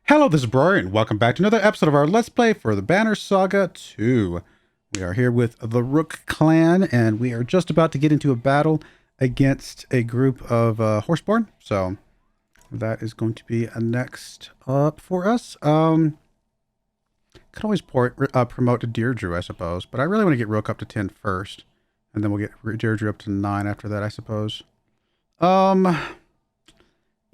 Hello, this is Broyar, and welcome back to another episode of our Let's Play for the Banner Saga 2. We are here with the Rook clan, and we are just about to get into a battle against a group of Horseborn. So that is going to be a next up for us. Could always promote Deirdre, I suppose, but I really want to get Rook up to 10 first, and then we'll get Deirdre up to 9 after that, I suppose.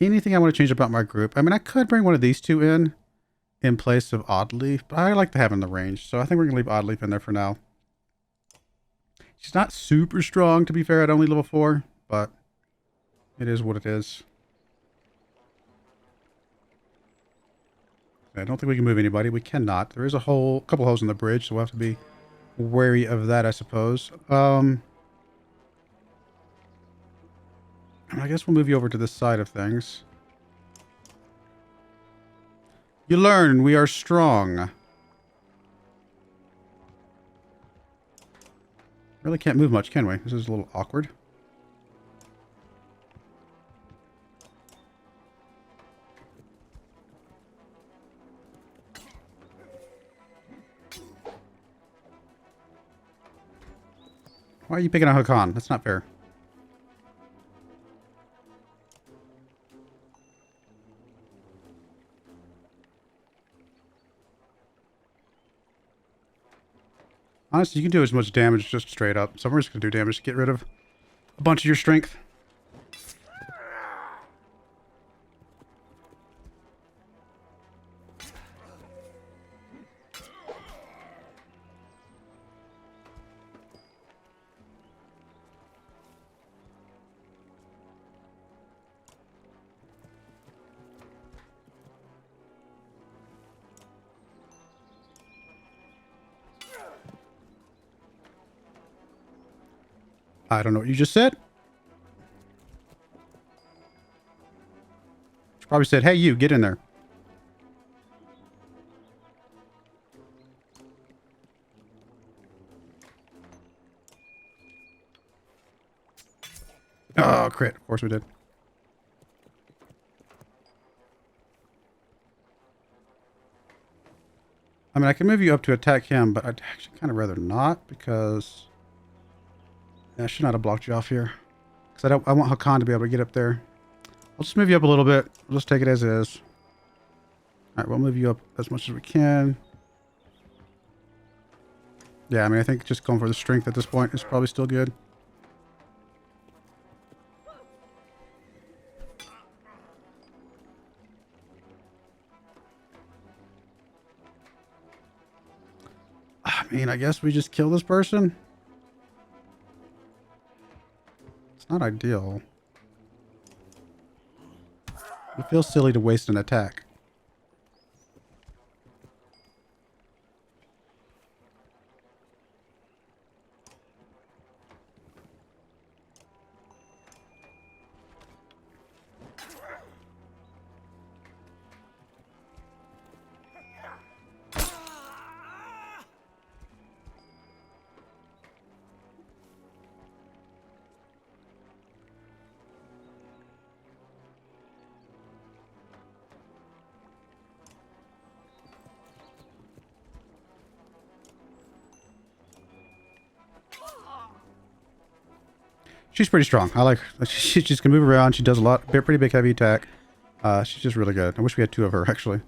Anything I want to change about my group? I mean, I could bring one of these two in place of Oddleaf, but I like to have in the range, so I think we're going to leave Oddleaf in there for now. She's not super strong, to be fair, at only level 4, but it is what it is. I don't think we can move anybody. We cannot. There is a couple holes in the bridge, so we'll have to be wary of that, I suppose. I guess we'll move you over to this side of things. You learn we are strong. Really can't move much, can we? This is a little awkward. Why are you picking a Hakan? That's not fair. Honestly, you can do as much damage just straight up. So we're just going to do damage to get rid of a bunch of your strength. I don't know what you just said. She probably said, hey, you, get in there. Oh, crit. Of course we did. I mean, I can move you up to attack him, but I'd actually kind of rather not because... Yeah, I should not have blocked you off here. Because I want Hakan to be able to get up there. I'll just move you up a little bit. We'll just take it as is. Alright, we'll move you up as much as we can. Yeah, I mean, I think just going for the strength at this point is probably still good. I mean, I guess we just kill this person. It's not ideal. It feels silly to waste an attack. She's pretty strong. I like her. She just can move around. She does a lot. Pretty big heavy attack. She's just really good. I wish we had 2 of her, actually.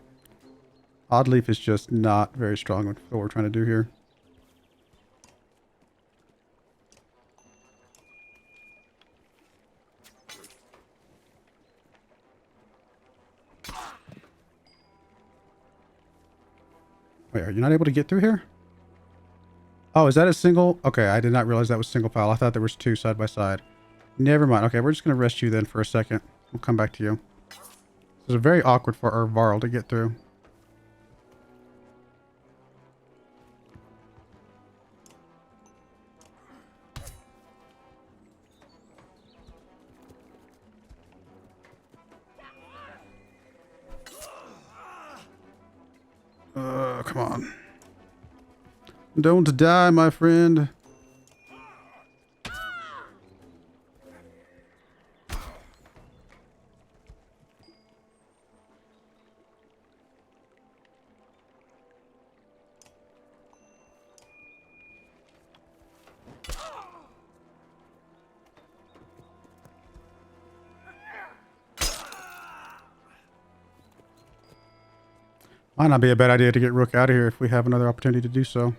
Oddleaf is just not very strong with what we're trying to do here. Wait, are you not able to get through here? Oh, is that a single? Okay, I did not realize that was single file. I thought there was 2 side by side. Never mind. Okay, we're just going to rest you then for a second. We'll come back to you. This is very awkward for our Varl to get through. Come on. Don't die, my friend. Might not be a bad idea to get Rook out of here if we have another opportunity to do so.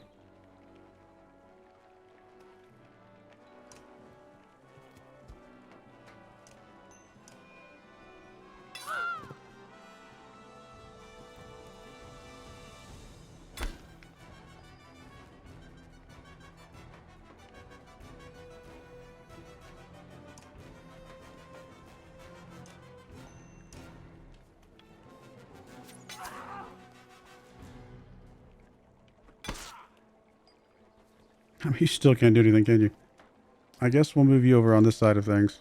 I mean, you still can't do anything, can you? I guess we'll move you over on this side of things.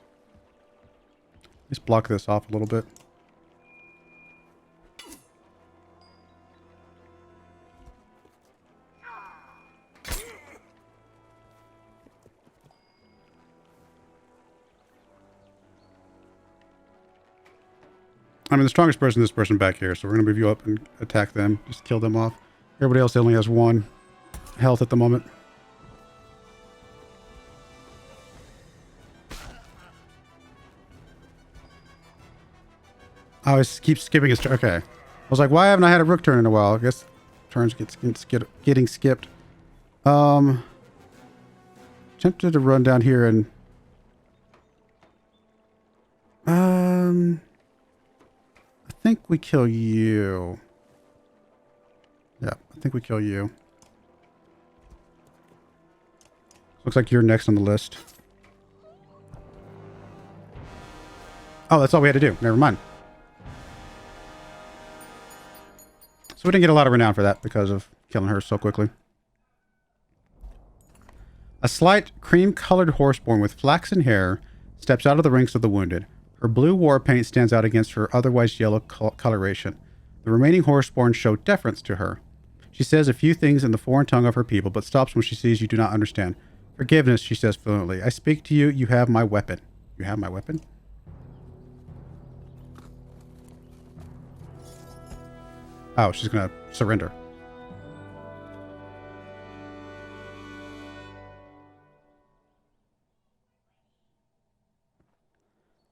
Let's block this off a little bit. I mean, the strongest person is this person back here, so we're going to move you up and attack them. Just kill them off. Everybody else only has 1 health at the moment. I always keep skipping his turn. Okay. I was like, why haven't I had a Rook turn in a while? I guess turns getting skipped. Tempted to run down here and... I think we kill you. Yeah, I think we kill you. Looks like you're next on the list. Oh, that's all we had to do. Never mind. So we didn't get a lot of renown for that because of killing her so quickly. A slight cream-colored horseborn with flaxen hair steps out of the ranks of the wounded. Her blue war paint stands out against her otherwise yellow coloration. The remaining horseborn show deference to her. She says a few things in the foreign tongue of her people, but stops when she sees you do not understand. Forgiveness, she says fluently. I speak to you. You have my weapon. You have my weapon? Oh, she's going to surrender.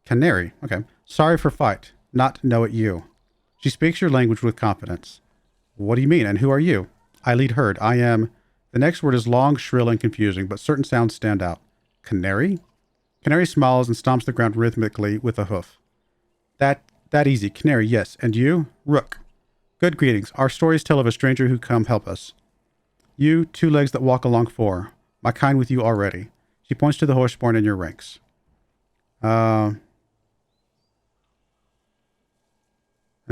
Canary. Okay. Sorry for fight. Not know it you. She speaks your language with confidence. What do you mean? And who are you? I lead herd. I am... The next word is long, shrill, and confusing, but certain sounds stand out. Canary? Canary smiles and stomps the ground rhythmically with a hoof. That easy. Canary, yes. And you? Rook. Good greetings. Our stories tell of a stranger who come help us. You, 2 legs that walk along 4. My kind with you already. She points to the horseborn in your ranks. And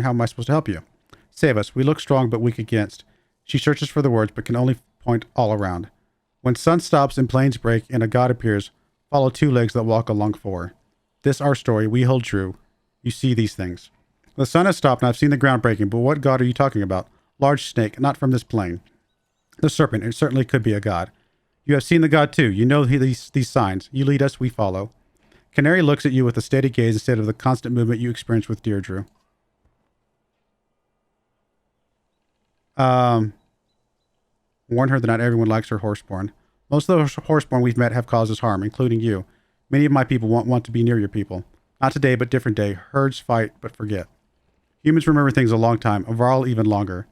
how am I supposed to help you? Save us. We look strong but weak against. She searches for the words but can only point all around. When sun stops and plains break and a god appears, follow 2 legs that walk along 4. This our story. We hold true. You see these things. The sun has stopped and I've seen the ground breaking, but what god are you talking about? Large snake, not from this plane. The serpent, it certainly could be a god. You have seen the god too. You know these signs. You lead us, we follow. Canary looks at you with a steady gaze instead of the constant movement you experience with Deirdre. Warn her that not everyone likes her horseborn. Most of the horseborn we've met have caused us harm, including you. Many of my people won't want to be near your people. Not today, but different day. Herds fight, but forget. Humans remember things a long time, a Varl even longer.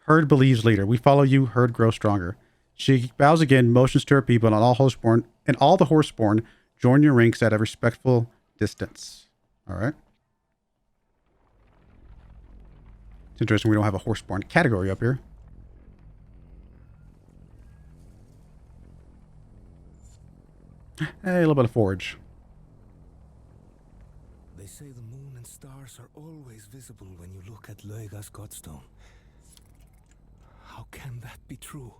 Herd believes leader. We follow you, herd grows stronger. She bows again, motions to her people, and all the horseborn join your ranks at a respectful distance. All right. It's interesting we don't have a horseborn category up here. Hey, a little bit of forage. They say the moon and stars are always visible when you look at Loiga's godstone. How can that be true?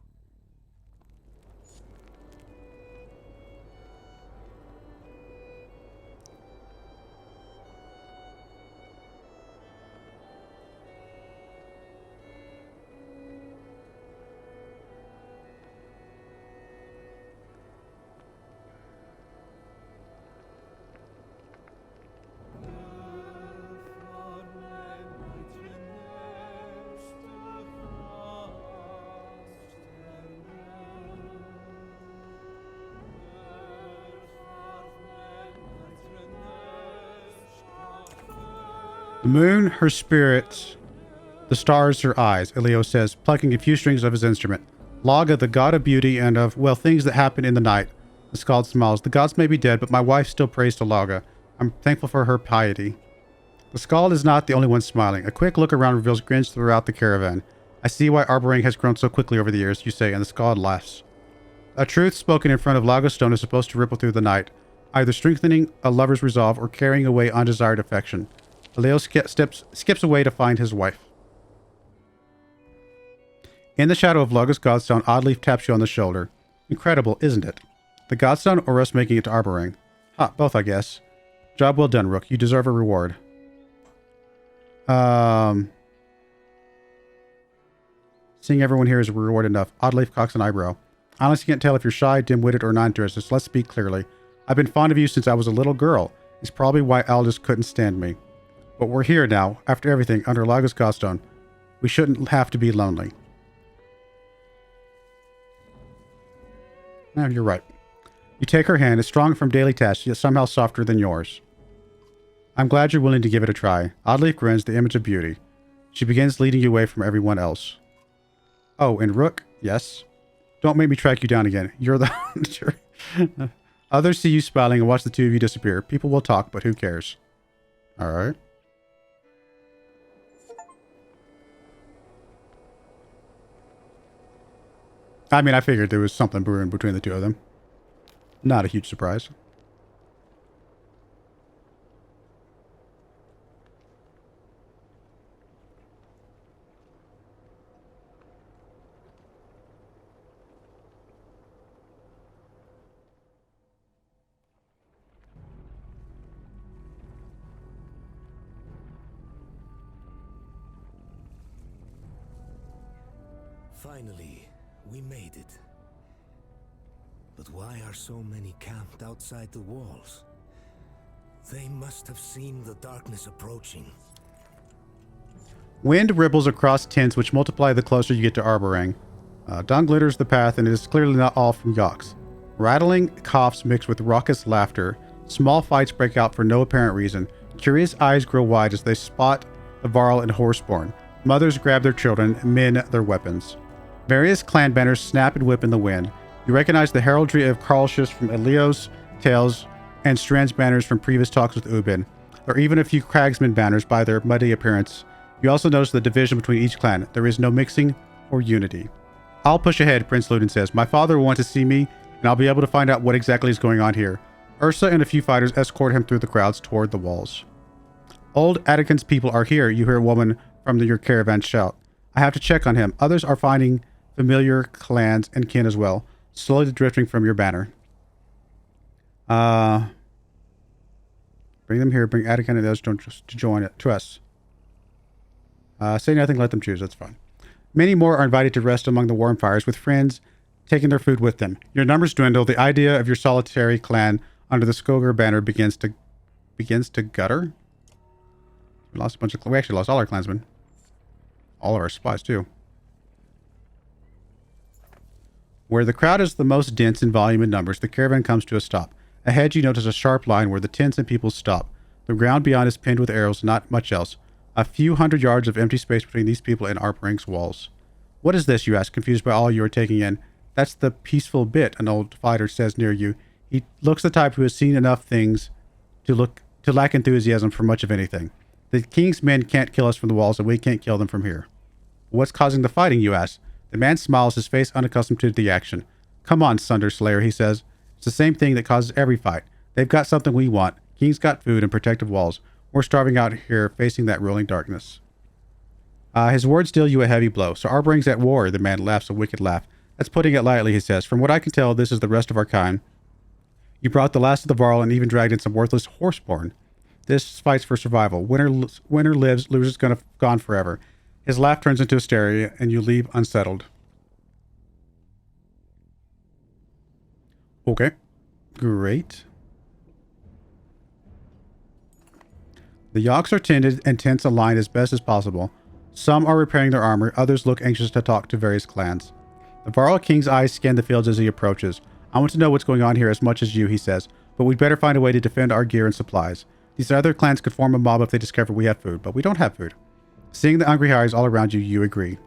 The moon, her spirit, The stars her eyes, Elio says, plucking a few strings of his instrument. Laga, the god of beauty and of, well, things that happen in the night. The Skald smiles. The gods may be dead, but my wife still prays to Laga. I'm thankful for her piety. The Skald is not the only one smiling. A quick look around reveals grins throughout the caravan. I see why arboring has grown so quickly over the years, you say, and the Skald laughs. A truth spoken in front of Laga stone is supposed to ripple through the night, either strengthening a lover's resolve or carrying away undesired affection. Elio skips away to find his wife. In the shadow of Laga's godstone, Oddleaf taps you on the shoulder. Incredible, isn't it? The godstone or us making it to arboring? Ha, both, I guess. Job well done, Rook. You deserve a reward. Seeing everyone here is a reward enough. Oddleaf cocks an eyebrow. I honestly can't tell if you're shy, dim-witted, or non-interested. Let's speak clearly. I've been fond of you since I was a little girl. It's probably why Aldous couldn't stand me. But we're here now, after everything, under Laga's godstone. We shouldn't have to be lonely. No, you're right. You take her hand. It's strong from daily tasks, yet somehow softer than yours. I'm glad you're willing to give it a try. Oddleaf grins, the image of beauty. She begins leading you away from everyone else. Oh, and Rook? Yes. Don't make me track you down again. You're the... Others see you smiling and watch the two of you disappear. People will talk, but who cares? Alright. I mean, I figured there was something brewing between the two of them. Not a huge surprise. Finally, we made it. But why are so many camped outside the walls? They must have seen the darkness approaching. Wind ripples across tents, which multiply the closer you get to arboring. Dawn glitters the path, and it is clearly not all from Yoks. Rattling coughs mix with raucous laughter. Small fights break out for no apparent reason. Curious eyes grow wide as they spot the Varl and Horseborn. Mothers grab their children, men their weapons. Various clan banners snap and whip in the wind. You recognize the heraldry of Karlshus from Elio's tales and Strand's banners from previous talks with Ubin. There are even a few Cragsman banners by their muddy appearance. You also notice the division between each clan. There is no mixing or unity. I'll push ahead, Prince Ludin says. My father will want to see me, and I'll be able to find out what exactly is going on here. Ursa and a few fighters escort him through the crowds toward the walls. Old Attican's people are here, you hear a woman from your caravan shout. I have to check on him. Others are finding familiar clans and kin as well, slowly drifting from your banner. Bring them here. Bring Attican and those to join it to us. Say nothing, let them choose. That's fine. Many more are invited to rest among the warm fires, with friends taking their food with them. Your numbers dwindle. The idea of your solitary clan under the Skogar banner begins to gutter. We lost a bunch of... We actually lost all our clansmen. All of our spies, too. Where the crowd is the most dense in volume and numbers, the caravan comes to a stop. Ahead, you notice a sharp line where the tents and people stop. The ground beyond is pinned with arrows, not much else. A few hundred yards of empty space between these people and Arporing's walls. What is this, you ask, confused by all you are taking in? That's the peaceful bit, an old fighter says near you. He looks the type who has seen enough things to lack enthusiasm for much of anything. The king's men can't kill us from the walls, and we can't kill them from here. What's causing the fighting, you ask? The man smiles, his face unaccustomed to the action. Come on, Sunder Slayer, he says. It's the same thing that causes every fight. They've got something we want. King's got food and protective walls. We're starving out here, facing that rolling darkness. His words deal you a heavy blow. So Arboring's at war, the man laughs a wicked laugh. That's putting it lightly, he says. From what I can tell, this is the rest of our kind. You brought the last of the Varl and even dragged in some worthless horseborn. This fights for survival. Winner lives, loser's gone forever. His laugh turns into hysteria, and you leave unsettled. Okay. Great. The Yoks are tended and tents aligned as best as possible. Some are repairing their armor, others look anxious to talk to various clans. The Varl King's eyes scan the fields as he approaches. I want to know what's going on here as much as you, he says, but we'd better find a way to defend our gear and supplies. These other clans could form a mob if they discover we have food, but we don't have food. Seeing the angry eyes all around you, you agree.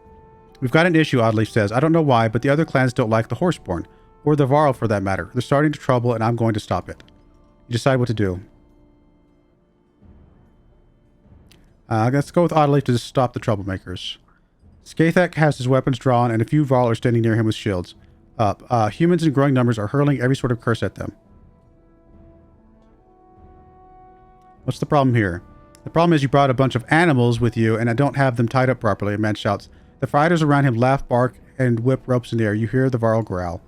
We've got an issue, Oddleaf says. I don't know why, but the other clans don't like the Horseborn, or the Varl for that matter. They're starting to trouble, and I'm going to stop it. You decide what to do. Let's go with Oddleaf to stop the troublemakers. Skathak has his weapons drawn, and a few Varl are standing near him with shields up. Humans in growing numbers are hurling every sort of curse at them. What's the problem here? The problem is you brought a bunch of animals with you, and I don't have them tied up properly, a man shouts. The fighters around him laugh, bark, and whip ropes in the air. You hear the Varl growl.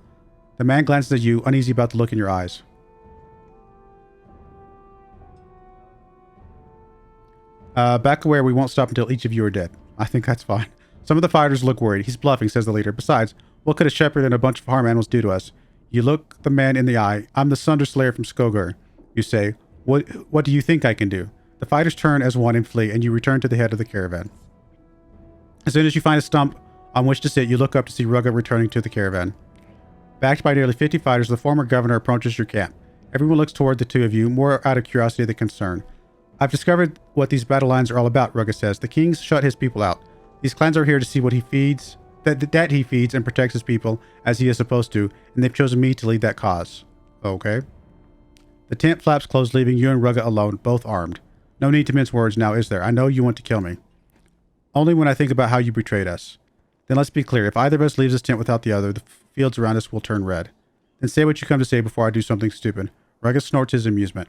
The man glances at you, uneasy about the look in your eyes. Back away, we won't stop until each of you are dead. I think that's fine. Some of the fighters look worried. He's bluffing, says the leader. Besides, what could a shepherd and a bunch of farm animals do to us? You look the man in the eye. I'm the Sunder Slayer from Skogur. You say, What do you think I can do? The fighters turn as one and flee, and you return to the head of the caravan. As soon as you find a stump on which to sit, you look up to see Rugga returning to the caravan. Backed by nearly 50 fighters, the former governor approaches your camp. Everyone looks toward the two of you, more out of curiosity than concern. I've discovered what these battle lines are all about, Rugga says. The king's shut his people out. These clans are here to see what he feeds, that he feeds and protects his people as he is supposed to, and they've chosen me to lead that cause. Okay. The tent flaps closed, leaving you and Rugga alone, both armed. No need to mince words now, is there? I know you want to kill me. Only when I think about how you betrayed us. Then let's be clear. If either of us leaves this tent without the other, the fields around us will turn red. Then say what you come to say before I do something stupid. Rugga snorts his amusement.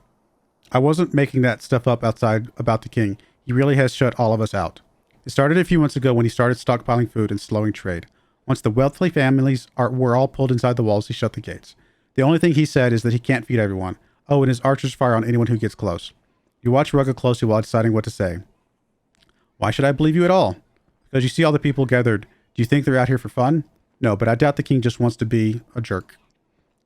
I wasn't making that stuff up outside about the king. He really has shut all of us out. It started a few months ago when he started stockpiling food and slowing trade. Once the wealthy families were all pulled inside the walls, he shut the gates. The only thing he said is that he can't feed everyone. Oh, and his archers fire on anyone who gets close. You watch Rugga closely while deciding what to say. Why should I believe you at all? Because you see all the people gathered. Do you think they're out here for fun? No, but I doubt the king just wants to be a jerk.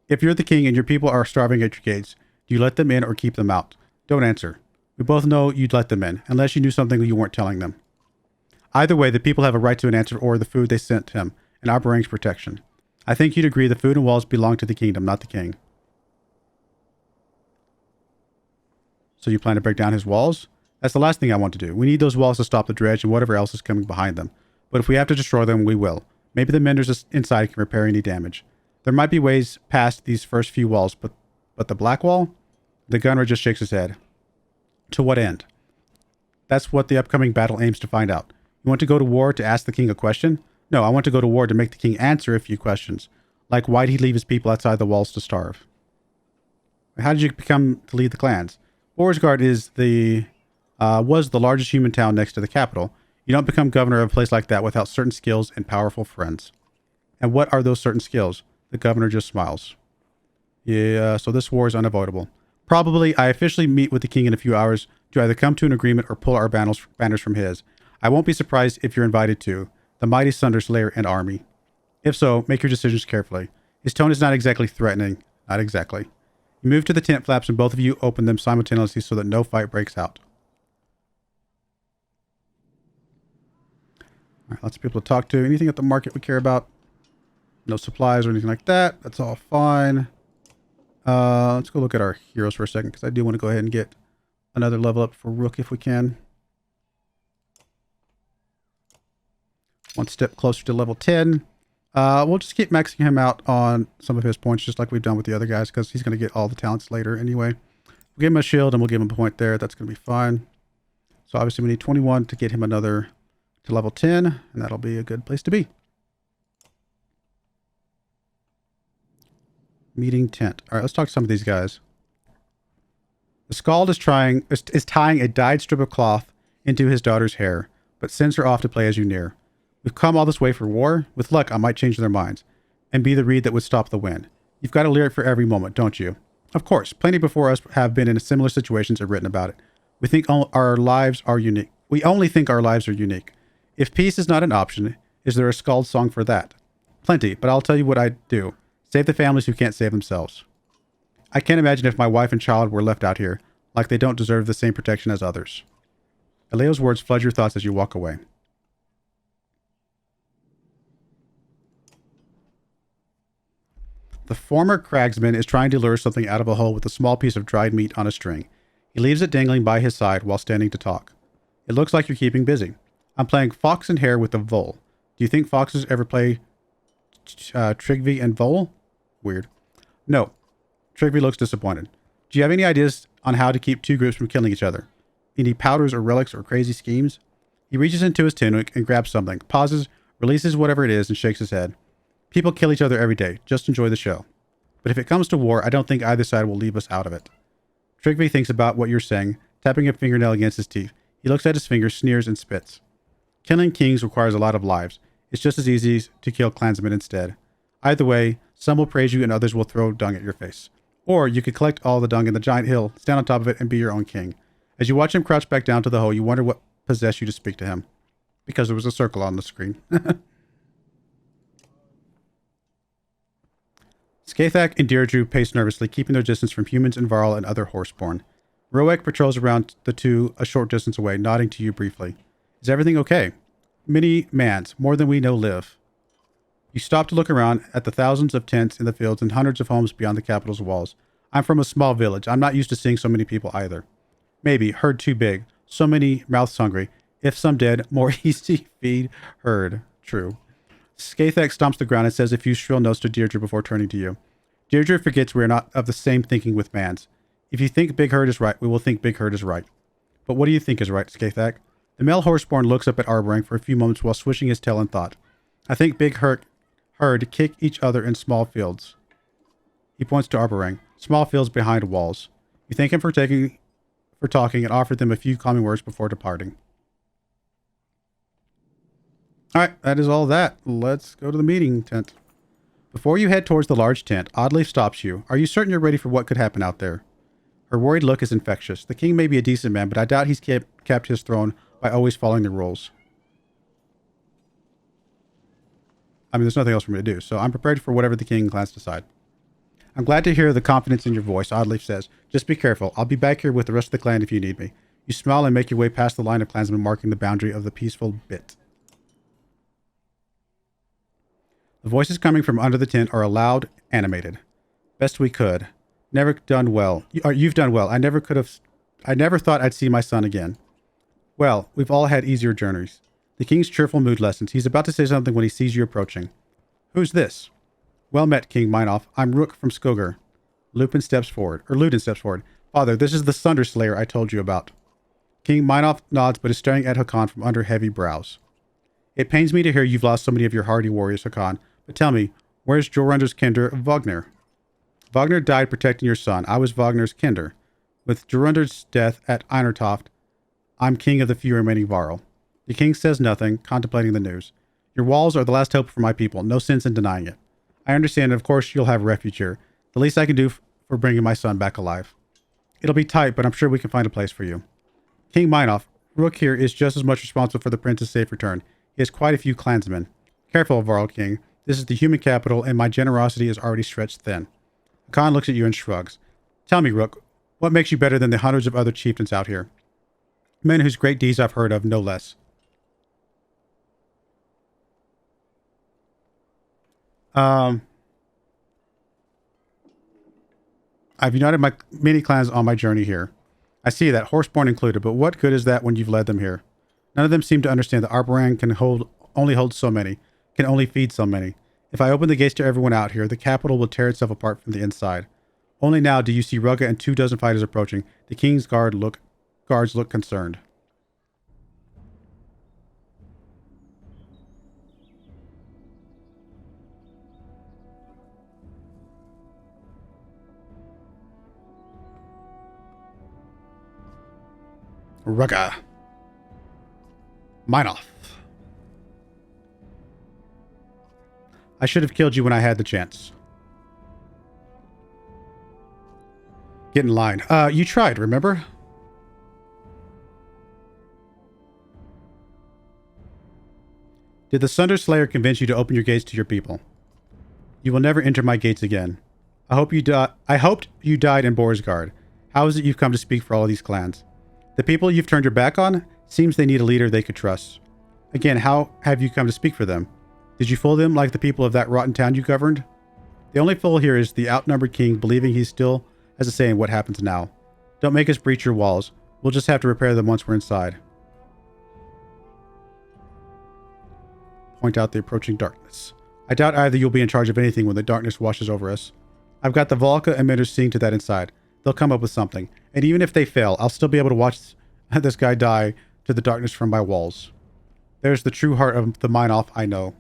If you're the king and your people are starving at your gates, do you let them in or keep them out? Don't answer. We both know you'd let them in, unless you knew something you weren't telling them. Either way, the people have a right to an answer or the food they sent him, and our brings protection. I think you'd agree the food and walls belong to the kingdom, not the king. So you plan to break down his walls? That's the last thing I want to do. We need those walls to stop the dredge and whatever else is coming behind them. But if we have to destroy them, we will. Maybe the menders inside can repair any damage. There might be ways past these first few walls, but the black wall? The gunner just shakes his head. To what end? That's what the upcoming battle aims to find out. You want to go to war to ask the king a question? No, I want to go to war to make the king answer a few questions. Like, why did he leave his people outside the walls to starve? How did you become to lead the clans? Borsgard was the largest human town next to the capital. You don't become governor of a place like that without certain skills and powerful friends. And what are those certain skills? The governor just smiles. Yeah, so this war is unavoidable. Probably, I officially meet with the king in a few hours to either come to an agreement or pull our banners from his. I won't be surprised if you're invited to the mighty Sunder Slayer and army. If so, make your decisions carefully. His tone is not exactly threatening. Not exactly. You move to the tent flaps and both of you open them simultaneously so that no fight breaks out. All right, lots of people to talk to. Anything at the market we care about? No supplies or anything like that. That's all fine. Let's go look at our heroes for a second because I do want to go ahead and get another level up for Rook if we can. One step closer to level 10. We'll just keep maxing him out on some of his points just like we've done with the other guys because he's going to get all the talents later anyway. We'll give him a shield and we'll give him a point there. That's going to be fine. So obviously we need 21 to get him another to level 10 and that'll be a good place to be. Meeting tent. All right, let's talk to some of these guys. The Scald is tying a dyed strip of cloth into his daughter's hair, but sends her off to play as you near. We've come all this way for war. With luck, I might change their minds and be the reed that would stop the wind. You've got a lyric for every moment, don't you? Of course, plenty before us have been in similar situations or written about it. We think our lives are unique. We only think our lives are unique. If peace is not an option, is there a Scald song for that? Plenty, but I'll tell you what I'd do. Save the families who can't save themselves. I can't imagine if my wife and child were left out here, like they don't deserve the same protection as others. Aleo's words flood your thoughts as you walk away. The former cragsman is trying to lure something out of a hole with a small piece of dried meat on a string. He leaves it dangling by his side while standing to talk. It looks like you're keeping busy. I'm playing Fox and Hare with a Vole. Do you think foxes ever play Trigvi and Vole? Weird. No. Trigvi looks disappointed. Do you have any ideas on how to keep two groups from killing each other? Any powders or relics or crazy schemes? He reaches into his tunic and grabs something, pauses, releases whatever it is, and shakes his head. People kill each other every day. Just enjoy the show. But if it comes to war, I don't think either side will leave us out of it. Trigvi thinks about what you're saying, tapping a fingernail against his teeth. He looks at his finger, sneers, and spits. Killing kings requires a lot of lives. It's just as easy to kill clansmen instead. Either way, some will praise you and others will throw dung at your face. Or you could collect all the dung in the giant hill, stand on top of it, and be your own king. As you watch him crouch back down to the hole, you wonder what possessed you to speak to him. Because there was a circle on the screen. Skathak and Deirdre pace nervously, keeping their distance from humans and Varl and other horseborn. Roek patrols around the two a short distance away, nodding to you briefly. Is everything okay? Many mans, more than we know live. You stop to look around at the thousands of tents in the fields and hundreds of homes beyond the capital's walls. I'm from a small village. I'm not used to seeing so many people either. Maybe, herd too big. So many mouths hungry. If some dead, more easy feed herd. True. Skathak stomps the ground and says a few shrill notes to Deirdre before turning to you. Deirdre forgets we are not of the same thinking with mans. If you think big herd is right, we will think big herd is right. But what do you think is right, Skathak? The male horseborn looks up at Arborang for a few moments while swishing his tail in thought. I think big herd kick each other in small fields. He points to Arborang. Small fields behind walls. You thank him for talking and offer them a few calming words before departing. Alright, that is all that. Let's go to the meeting tent. Before you head towards the large tent, Oddleif stops you. Are you certain you're ready for what could happen out there? Her worried look is infectious. The king may be a decent man, but I doubt he's kept his throne by always following the rules. I mean, there's nothing else for me to do, so I'm prepared for whatever the king and clans decide. I'm glad to hear the confidence in your voice, Oddleif says. Just be careful. I'll be back here with the rest of the clan if you need me. You smile and make your way past the line of clansmen marking the boundary of the peaceful bit. The voices coming from under the tent are loud, animated. Best we could. Never done well. You've done well. I never thought I'd see my son again. Well, we've all had easier journeys. The king's cheerful mood lessens. He's about to say something when he sees you approaching. Who's this? Well met, King Meinhof. I'm Rook from Skogar. Ludin steps forward. Father, this is the Sunder Slayer I told you about. King Meinhof nods but is staring at Hakan from under heavy brows. It pains me to hear you've lost so many of your hardy warriors, Hakan. But tell me, where's Jorunder's kinder, Wagner? Wagner died protecting your son. I was Wagner's kinder. With Jorunder's death at Einertoft, I'm king of the few remaining Varl. The king says nothing, contemplating the news. Your walls are the last hope for my people. No sense in denying it. I understand, and of course you'll have refuge here. The least I can do for bringing my son back alive. It'll be tight, but I'm sure we can find a place for you. King Meinhof, Rook here is just as much responsible for the prince's safe return. He has quite a few clansmen. Careful, Varl King. This is the human capital, and my generosity is already stretched thin. Khan looks at you and shrugs. Tell me, Rook, what makes you better than the hundreds of other chieftains out here? Men whose great deeds I've heard of, no less. I've united my many clans on my journey here. I see that, horseborn included, but what good is that when you've led them here? None of them seem to understand that Arborang can only hold so many, can only feed so many. If I open the gates to everyone out here, the capital will tear itself apart from the inside. Only now do you see Rugga and 24 fighters approaching. The king's guards look concerned. Rugga. Meinhof. I should have killed you when I had the chance. Get in line. You tried, remember? Did the Sunder Slayer convince you to open your gates to your people? You will never enter my gates again. I hoped you died in Borsgard. How is it you've come to speak for all of these clans? The people you've turned your back on? Seems they need a leader they could trust. Again, how have you come to speak for them? Did you fool them like the people of that rotten town you governed? The only fool here is the outnumbered king believing he still has a say in what happens now. Don't make us breach your walls. We'll just have to repair them once we're inside. point out the approaching darkness. I doubt either you'll be in charge of anything when the darkness washes over us. I've got the Volca emitters seeing to that inside. They'll come up with something. And even if they fail, I'll still be able to watch this guy die to the darkness from my walls. There's the true heart of the mine off, I know.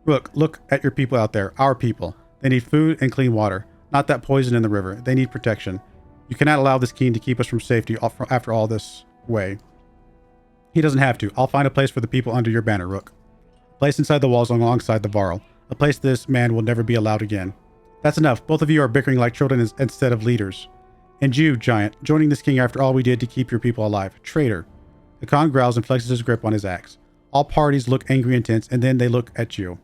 Look at your people out there. Our people. They need food and clean water. Not that poison in the river. They need protection. You cannot allow this king to keep us from safety after all this way. He doesn't have to. I'll find a place for the people under your banner, Rook. A place inside the walls alongside the Varl. A place this man will never be allowed again. That's enough. Both of you are bickering like children instead of leaders. And you, Giant, joining this king after all we did to keep your people alive. Traitor. The Khan growls and flexes his grip on his axe. All parties look angry and tense, and then they look at you.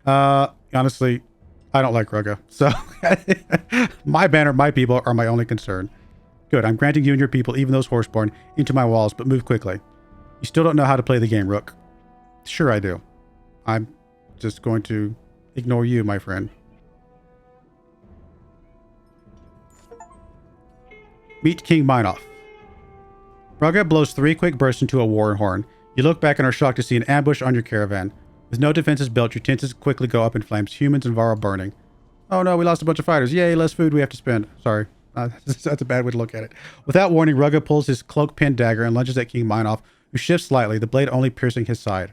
Honestly, I don't like Rugga. So, my banner, my people are my only concern. Good, I'm granting you and your people, even those horseborn, into my walls, but move quickly. You still don't know how to play the game, Rook. Sure I do. I'm just going to ignore you, my friend. Meet King Minoff. Rugga blows 3 quick bursts into a war horn. You look back and are shocked to see an ambush on your caravan. With no defenses built, your tents quickly go up in flames, humans and Varl burning. Oh no, we lost a bunch of fighters. Yay, less food we have to spend. Sorry. That's a bad way to look at it. Without warning, Rugga pulls his cloak-pinned dagger and lunges at King Minoff, who shifts slightly, the blade only piercing his side.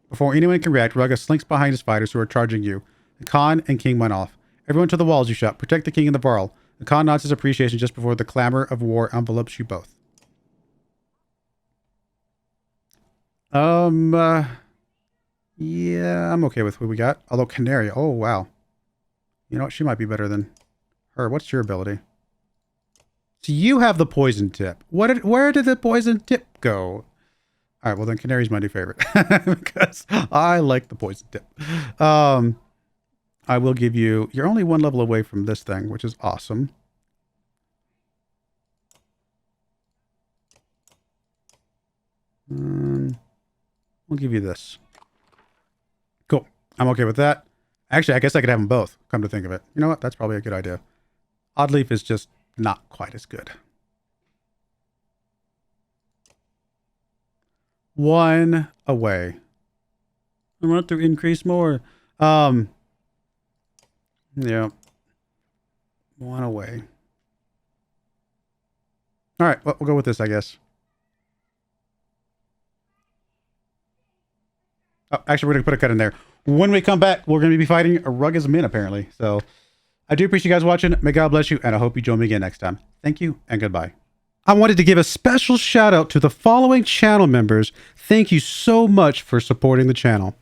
Before anyone can react, Rugga slinks behind his fighters who are charging you. The Khan and King Minoff. Everyone to the walls, you shout. Protect the king and the Varl. The Khan nods his appreciation just before the clamor of war envelopes you both. Yeah, I'm okay with who we got. Although Canary, oh wow. You know what? She might be better than her. What's your ability? So you have the poison tip. Where did the poison tip go? All right, well then Canary's my new favorite because I like the poison tip. I will give you. You're only 1 level away from this thing, which is awesome. We'll give you this. Cool. I'm okay with that. Actually, I guess I could have them both, come to think of it. You know what? That's probably a good idea. Oddleaf is just not quite as good. 1 away. I want to increase more. Yeah. 1 away. All right, well, we'll go with this, I guess. Oh, actually, we're going to put a cut in there. When we come back, we're going to be fighting Rugga's men, apparently. So, I do appreciate you guys watching. May God bless you, and I hope you join me again next time. Thank you, and goodbye. I wanted to give a special shout out to the following channel members. Thank you so much for supporting the channel.